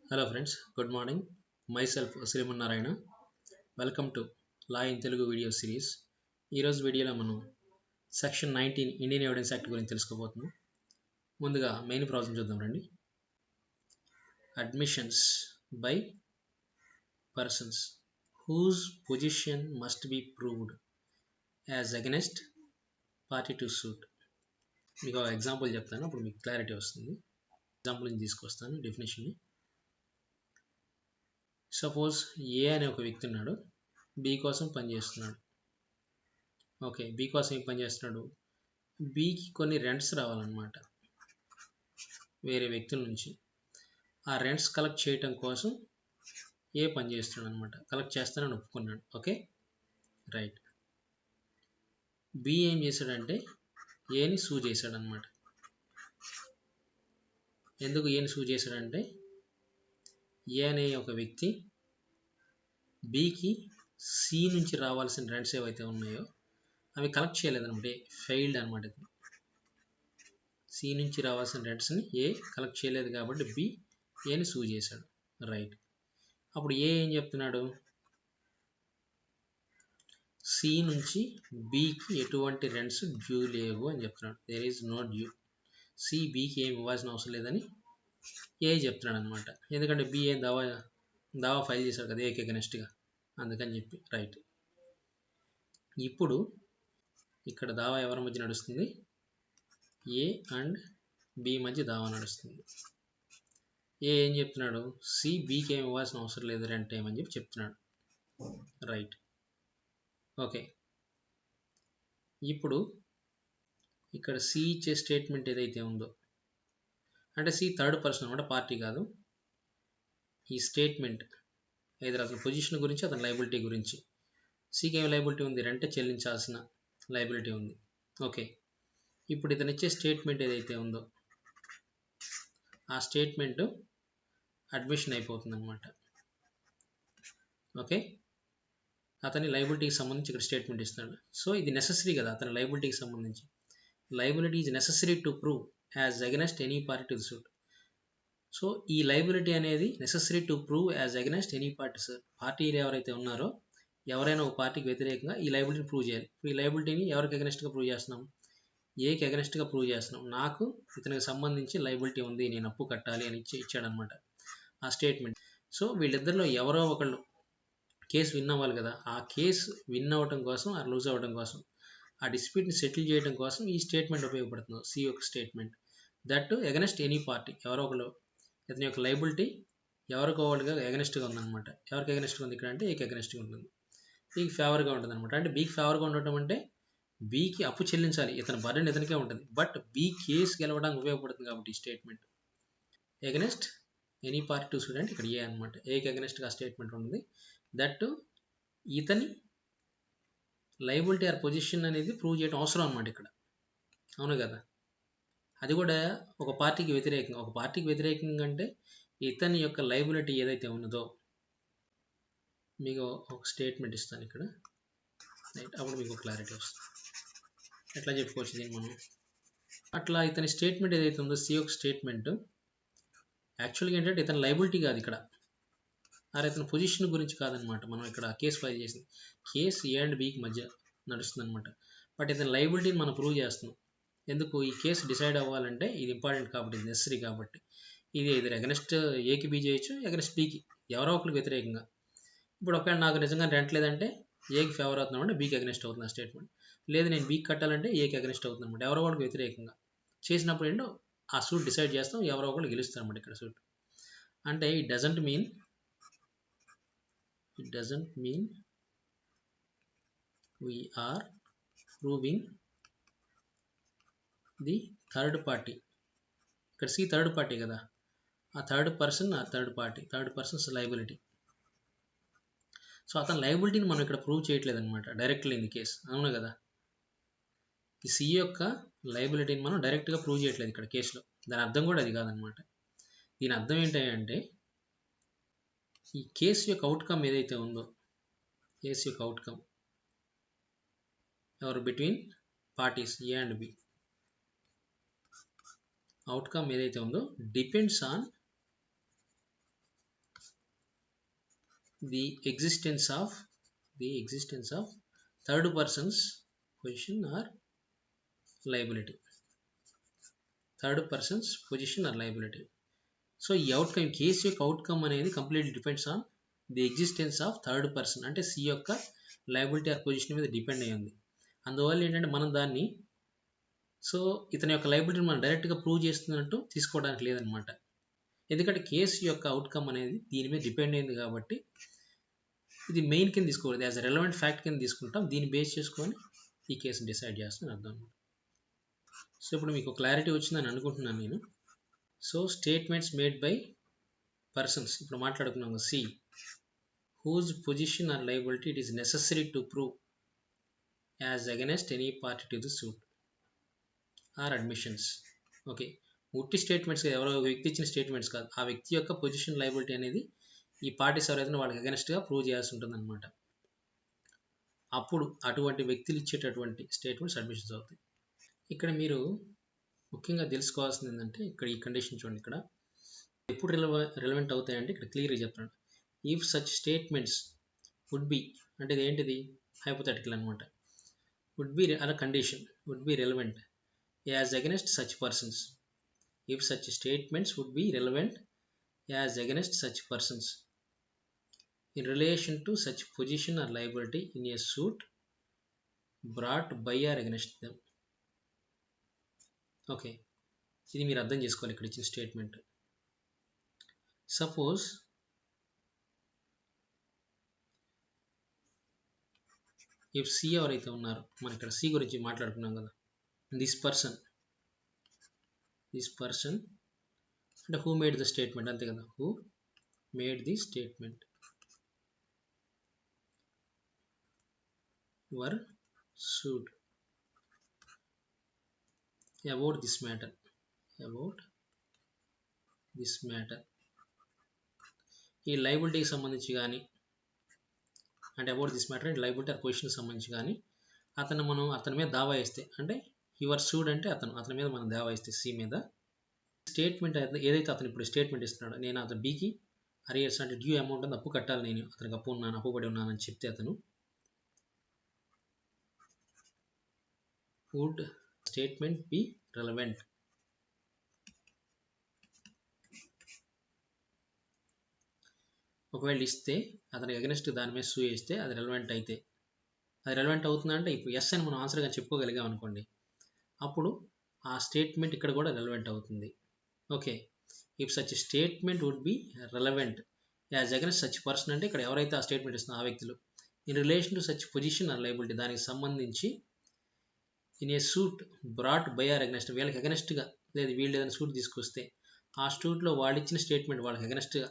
Hello friends, good morning. Myself Sriman Narayana. Welcome to Law in Telugu video series. ఈ రోజు వీడియోలో మనం section 19 Indian evidence act గురించి తెలుసుకోబోతున్నాం. ముందుగా మెయిన్ ప్రాబ్లం చూద్దాం రండి. Admissions by persons whose position must be proved as against party to suit. మీకు ఒక ఎగ్జాంపుల్ చెప్తాను, అప్పుడు మీకు క్లారిటీ వస్తుంది. ఎగ్జాంపుల్ తీసుకొస్తాను డెఫినేషన్ని. సపోజ్ ఏ అనే ఒక వ్యక్తి ఉన్నాడు, బి కోసం పనిచేస్తున్నాడు. ఓకే, బి కోసం ఏం పనిచేస్తున్నాడు? బికి కొన్ని రెంట్స్ రావాలన్నమాట వేరే వ్యక్తుల నుంచి. ఆ రెంట్స్ కలెక్ట్ చేయటం కోసం ఏ పని చేస్తున్నాడు అనమాట. కలెక్ట్ చేస్తానని ఒప్పుకున్నాడు. Okay right. బి ఏం చేశాడంటే ఏని సూ చేశాడు అనమాట. ఎందుకు ఏని సూ చేశాడంటే ఏ అనే ఒక వ్యక్తి బికి సి నుంచి రావాల్సిన రెంట్స్ ఏవైతే ఉన్నాయో అవి కలెక్ట్ చేయలేదన్నమాట. ఫెయిల్డ్ అనమాట. సి నుంచి రావాల్సిన రెంట్స్ని ఏ కలెక్ట్ చేయలేదు కాబట్టి బి ఏని సూ చేశాడు. రైట్. అప్పుడు ఏ ఏం చెప్తున్నాడు? సి నుంచి బికి ఎటువంటి రెంట్స్ డ్యూ లేవు అని చెప్తున్నాడు. There is no due. C బికి ఏమి ఇవ్వాల్సిన అవసరం లేదని ఏ చెప్తున్నాడు అనమాట. ఎందుకంటే బి ఏం దావా ఫైల్ చేశాడు కదా ఏకి అగెనెస్ట్గా, అందుకని చెప్పి. రైట్. ఇప్పుడు ఇక్కడ దావా ఎవరి మధ్య నడుస్తుంది? ఏ అండ్ బి మధ్య దావా నడుస్తుంది. ఏ ఏం చెప్తున్నాడు? సి బికి ఏమి ఇవ్వాల్సిన అవసరం లేదు రెంట్ ఏమని చెప్పి చెప్తున్నాడు. రైట్. ఓకే, ఇప్పుడు ఇక్కడ సి ఇచ్చే స్టేట్మెంట్ ఏదైతే ఉందో, అంటే సి థర్డ్ పర్సన్ అనమాట, పార్టీ కాదు. ఈ స్టేట్మెంట్ ఏదో అతని పొజిషన్ గురించి, అతని లైబిలిటీ గురించి. సికి ఏమి లైబిలిటీ ఉంది? రెంట్ చెల్లించాల్సిన లైబిలిటీ ఉంది. ఓకే, ఇప్పుడు ఇతను ఇచ్చే స్టేట్మెంట్ ఏదైతే ఉందో ఆ స్టేట్మెంట్ అడ్మిషన్ అయిపోతుంది అనమాట. ఓకే, అతని లైబిలిటీకి సంబంధించి ఇక్కడ స్టేట్మెంట్ ఇస్తున్నాడు. సో ఇది నెససరీ కదా అతని లైబిలిటీకి సంబంధించి. Liability is necessary to prove as against any party to the suit. So ఈ లైబిలిటీ అనేది necessary to prove as against any పార్టీలు ఎవరైతే ఉన్నారో, ఎవరైనా ఒక పార్టీకి వ్యతిరేకంగా ఈ లైబిలిటీని ప్రూవ్ చేయాలి. ఈ లైబిలిటీని ఎవరికి అగెనెస్ట్గా ప్రూవ్ చేస్తున్నాం? ఏకి అగెనెస్ట్గా ప్రూవ్ చేస్తున్నాం. నాకు ఇతనికి సంబంధించి లైబిలిటీ ఉంది, నేను అప్పు కట్టాలి అని ఇచ్చాడనమాట ఆ స్టేట్మెంట్. సో వీళ్ళిద్దరిలో ఎవరో ఒకళ్ళు కేసు విన్ అవ్వాలి కదా. ఆ కేసు విన్ అవ్వడం కోసం, ఆ లూజ్ అవ్వడం కోసం, ఆ డిస్ప్యూట్ని సెటిల్ చేయడం కోసం ఈ స్టేట్మెంట్ ఉపయోగపడుతుంది. సి యొక్క statement that against any party, ఎవరో ఒకళ్ళు ఇతని యొక్క లైబిలిటీ ఎవరికో వాళ్ళుగా అగెనెస్ట్గా ఉందన్నమాట. ఎవరికి అగెనెస్ట్గా ఉంది ఇక్కడ అంటే ఏకి అగెనెస్ట్గా ఉంటుంది. బీకి ఫేవర్గా ఉంటుంది అనమాట. అంటే బీకి ఫేవర్గా ఉండటం అంటే బీకి అప్పు చెల్లించాలి, ఇతని బర్డెన్ ఇతనికే ఉంటుంది. బట్ బీ కేసు గెలవడానికి ఉపయోగపడుతుంది కాబట్టి ఈ statement against any party to suit అంటే ఇక్కడ ఏ అనమాట. ఏకి అగెనెస్ట్గా స్టేట్మెంట్ ఉంటుంది. దట్ ఇతని లైబిలిటీ ఆర్ పొజిషన్ అనేది ప్రూవ్ చేయడం అవసరం అనమాట ఇక్కడ. అవును కదా. అది కూడా ఒక పార్టీకి వ్యతిరేకంగా. ఒక పార్టీకి వ్యతిరేకంగా అంటే ఇతని యొక్క లైబిలిటీ ఏదైతే ఉన్నదో, మీకు ఒక స్టేట్మెంట్ ఇస్తాను ఇక్కడ. రైట్. అప్పుడు మీకు క్లారిటీ వస్తుంది. ఎట్లా చెప్పుకోవచ్చు దీన్ని మనం? అట్లా ఇతని స్టేట్మెంట్ ఏదైతే ఉందో సి యొక్క స్టేట్మెంట్ యాక్చువల్గా ఏంటంటే ఇతని లైబిలిటీ కాదు ఇక్కడ, అరే ఇతని పొజిషన్ గురించి కాదనమాట. మనం ఇక్కడ కేసు ఫైల్ చేసింది కేసు ఏ అండ్ బికి మధ్య నడుస్తుంది అనమాట. బట్ ఇతని లైబిలిటీని మనం ప్రూవ్ చేస్తున్నాం. ఎందుకు? ఈ కేసు డిసైడ్ అవ్వాలంటే ఇది ఇంపార్టెంట్ కాబట్టి, ఇది నెసరీ కాబట్టి. ఇది ఇది అగెనెస్ట్ ఏకి బి చేయొచ్చు, అగెనెస్ట్ బికి, ఎవరో ఒకరికి వ్యతిరేకంగా. ఇప్పుడు ఒకవేళ నాకు నిజంగా రెంట్ లేదంటే ఏకి ఫేవర్ అవుతున్నాం అంటే బీకి అగెనెస్ట్ అవుతుంది ఆ స్టేట్మెంట్. లేదు నేను బీకి కట్టాలంటే ఏకి అగెనెస్ట్ అవుతుంది అనమాట. ఎవరో ఒకరికి వ్యతిరేకంగా చేసినప్పుడు ఏంటో ఆ సూట్ డిసైడ్ చేస్తాం, ఎవరో ఒకరు గెలుస్తారు అనమాట ఇక్కడ సూట్. అంటే it doesn't mean we are proving the third party. ఇక్కడ సి థర్డ్ పార్టీ కదా, ఆ థర్డ్ పర్సన్స్ లైబిలిటీ. సో అతని లైబిలిటీని మనం ఇక్కడ ప్రూవ్ చేయట్లేదు అనమాట డైరెక్ట్లీ ఇన్ ది కేస్. అవును కదా. ఈ సి యొక్క లైబిలిటీని మనం డైరెక్ట్గా ప్రూవ్ చేయట్లేదు ఇక్కడ కేసులో. దాని అర్థం కూడా అది కాదనమాట. దీని అర్థం ఏంటంటే ఈ కేసు యొక్క అవుట్కమ్ ఏదైతే ఉందో, కేసు యొక్క అవుట్కమ్ ఎవరు between parties A and B, outcome ఏదైతే ఉందో depends on the existence of third person's position or liability. Third person's position or liability. So ఈ అవుట్కమ్ కేసు యొక్క అవుట్కమ్ అనేది completely depends on the existence of third person, అంటే C యొక్క liability or position మీద depend అయ్యి ఉంది. అందువల్ల ఏంటంటే మనం దాన్ని సో ఇతని యొక్క లయబిలిటీని మనం డైరెక్ట్గా ప్రూవ్ చేస్తున్నట్టు తీసుకోవడానికి లేదనమాట. ఎందుకంటే కేసు యొక్క అవుట్కమ్ అనేది దీని మీద డిపెండ్ అయింది కాబట్టి ఇది మెయిన్ కింద తీసుకోకూడదు, యాజ్ అ రెలవెంట్ ఫ్యాక్ట్ కింద తీసుకుంటాం. దీన్ని బేస్ చేసుకొని ఈ కేసుని డిసైడ్ చేస్తాను అర్థం అనమాట. సో ఇప్పుడు మీకు క్లారిటీ వచ్చిందని అనుకుంటున్నాను నేను. So statements made by persons ఇప్పుడు మాట్లాడుకున్నాం కదా, C whose position or liability it is necessary to prove as against any party to the suit or admissions. Okay, ఉట్టి స్టేట్మెంట్స్ ఎవరో ఒక వ్యక్తి ఇచ్చిన స్టేట్మెంట్స్ కాదు, ఆ వ్యక్తి యొక్క పొజిషన్ లయబిలిటీ అనేది ఈ పార్టీస్ ఎవరైతే వాళ్ళకి అగెనెస్ట్గా ప్రూవ్ చేయాల్సి ఉంటుంది అనమాట. అప్పుడు అటువంటి వ్యక్తులు ఇచ్చేటటువంటి స్టేట్మెంట్స్ అడ్మిషన్స్ అవుతాయి. ఇక్కడ మీరు ముఖ్యంగా తెలుసుకోవాల్సింది ఏంటంటే ఇక్కడ ఈ కండిషన్ చూడండి, ఇక్కడ ఎప్పుడు రిలవెంట్ అవుతాయంటే ఇక్కడ క్లియర్గా చెప్తాను. If such statements would be, అంటే ఇది ఏంటిది హైపోథెటికల్ అనమాట, వుడ్ బి అనే condition would be relevant as against such persons. If such statements would be relevant as against such persons in relation to such position or liability in a suit brought by or against them. Okay, ఇది మీరు అర్థం చేసుకోవాలి ఇక్కడ ఇచ్చిన statement. Suppose if C ఎవరైతే ఉన్నారో, మనం ఇక్కడ సి గురించి మాట్లాడుకున్నాం కదా, దిస్ పర్సన్ అంటే హూ మేడ్ ద స్టేట్మెంట్, అంతే కదా, who made the statement were sued about this matter. ఈ లయబిలిటీకి సంబంధించి కానీ, అంటే about this matter and liability or పొజిషన్కి సంబంధించి కానీ అతని మీద దావా వేస్తే, అంటే యువర్ సూడ్ అంటే అతని మీద మనం దావా వేస్తే సి మీద, స్టేట్మెంట్ ఏదైతే అతను ఇప్పుడు స్టేట్మెంట్ ఇస్తున్నాడో, నేను అతను బికి అరియర్స్ అంటే డ్యూ అమౌంట్ అని అప్పు కట్టాలి, నేను అతనికి అప్పుపడి ఉన్నానని చెప్తే అతను would statement be relevant? ఒకవేళ ఇస్తే అతనికి అగెనెస్ట్ దాని మీద సూ చేస్తే అది రెలవెంట్ అయితే, అది రెలవెంట్ అవుతుందంటే ఇప్పుడు ఎస్ అని మనం ఆన్సర్గా చెప్పుకోగలిగాం అనుకోండి, అప్పుడు ఆ స్టేట్మెంట్ ఇక్కడ కూడా రెలవెంట్ అవుతుంది. Okay, if such statement would be relevant as against such person, అంటే ఇక్కడ ఎవరైతే ఆ స్టేట్మెంట్ ఇస్తున్నా ఆ వ్యక్తులు, in relation to such position or liability, దానికి సంబంధించి in a suit brought by or against, వీళ్ళకి అగెనెస్ట్గా లేదు వీళ్ళు ఏదైనా సూట్ తీసుకొస్తే ఆ సూట్లో వాళ్ళు ఇచ్చిన స్టేట్మెంట్ వాళ్ళకి అగెనెస్ట్గా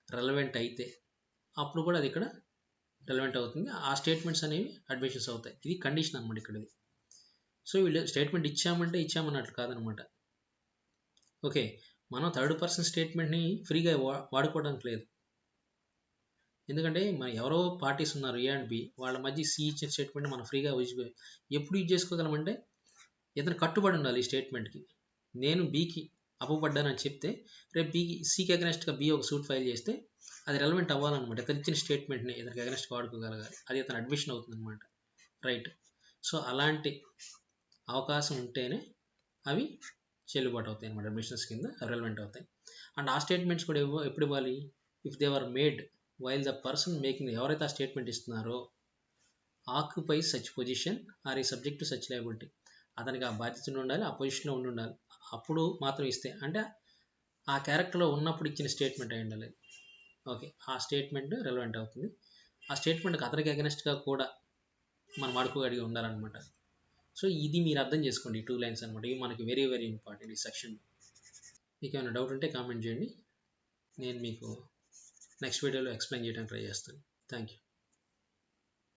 రెలవెంట్ అయితే అప్పుడు కూడా అది ఇక్కడ రెలవెంట్ అవుతుంది, ఆ స్టేట్మెంట్స్ అనేవి అడ్మిషన్స్ అవుతాయి. ఇది కండిషన్ అనమాట ఇక్కడది. సో వీళ్ళు స్టేట్మెంట్ ఇచ్చామన్నట్లు కాదనమాట. ఓకే, మనం థర్డ్ పర్సన్ స్టేట్మెంట్ని ఫ్రీగా వాడుకోవడానికి లేదు, ఎందుకంటే మన ఎవరో పార్టీస్ ఉన్నారు ఏ అండ్ బి, వాళ్ళ మధ్య సి ఇచ్చిన స్టేట్మెంట్ మనం ఫ్రీగా ఎప్పుడు యూజ్ చేసుకోగలమంటే ఇతను కట్టుబడి ఉండాలి ఈ స్టేట్మెంట్కి. నేను బీకి అప్పుపడ్డానని చెప్తే రేపు బీకి సికి అగెనెస్ట్గా బి ఒక సూట్ ఫైల్ చేస్తే అది రెలవెంట్ అవ్వాలన్నమాట, ఇతను ఇచ్చిన స్టేట్మెంట్ని ఇతనికి అగెనెస్ట్గా వాడుకోగలగాలి, అది ఇతను అడ్మిషన్ అవుతుంది అనమాట. రైట్, సో అలాంటి అవకాశం ఉంటేనే అవి చెల్లుబాటు అవుతాయి అనమాట, అడ్మిషన్స్ కింద రెలవెంట్ అవుతాయి. అండ్ ఆ స్టేట్మెంట్స్ కూడా ఎప్పుడు ఇవ్వాలి, if they were made while the person making, ఎవరైతే ఆ స్టేట్మెంట్ ఇస్తున్నారో ఆక్యుపైస్ సచ్ పొజిషన్ ఆర్ ఈ సబ్జెక్ట్ టు సచ్ లయబిలిటీ, అతనికి ఆ బాధ్యత ఉండాలి, ఆ పొజిషన్లో ఉండాలి, అప్పుడు మాత్రం ఇస్తే, అంటే ఆ క్యారెక్టర్లో ఉన్నప్పుడు ఇచ్చిన స్టేట్మెంట్ అయి ఉండాలి. ఓకే, ఆ స్టేట్మెంట్ రెలవెంట్ అవుతుంది. ఆ స్టేట్మెంట్కి అతనికి అగెనెస్ట్గా కూడా మనం వాడుకోగలిగి ఉండాలన్నమాట. సో ఇది మీరు అర్థం చేసుకోండి, ఈ 2 లైన్స్ అనమాట, ఇవి మనకి వెరీ వెరీ ఇంపార్టెంట్ ఈ సెక్షన్. మీకు ఏమైనా డౌట్ ఉంటే కామెంట్ చేయండి, నేను మీకు నెక్స్ట్ వీడియోలో ఎక్స్ప్లెయిన్ చేయడానికి ట్రై చేస్తాను. Thank you.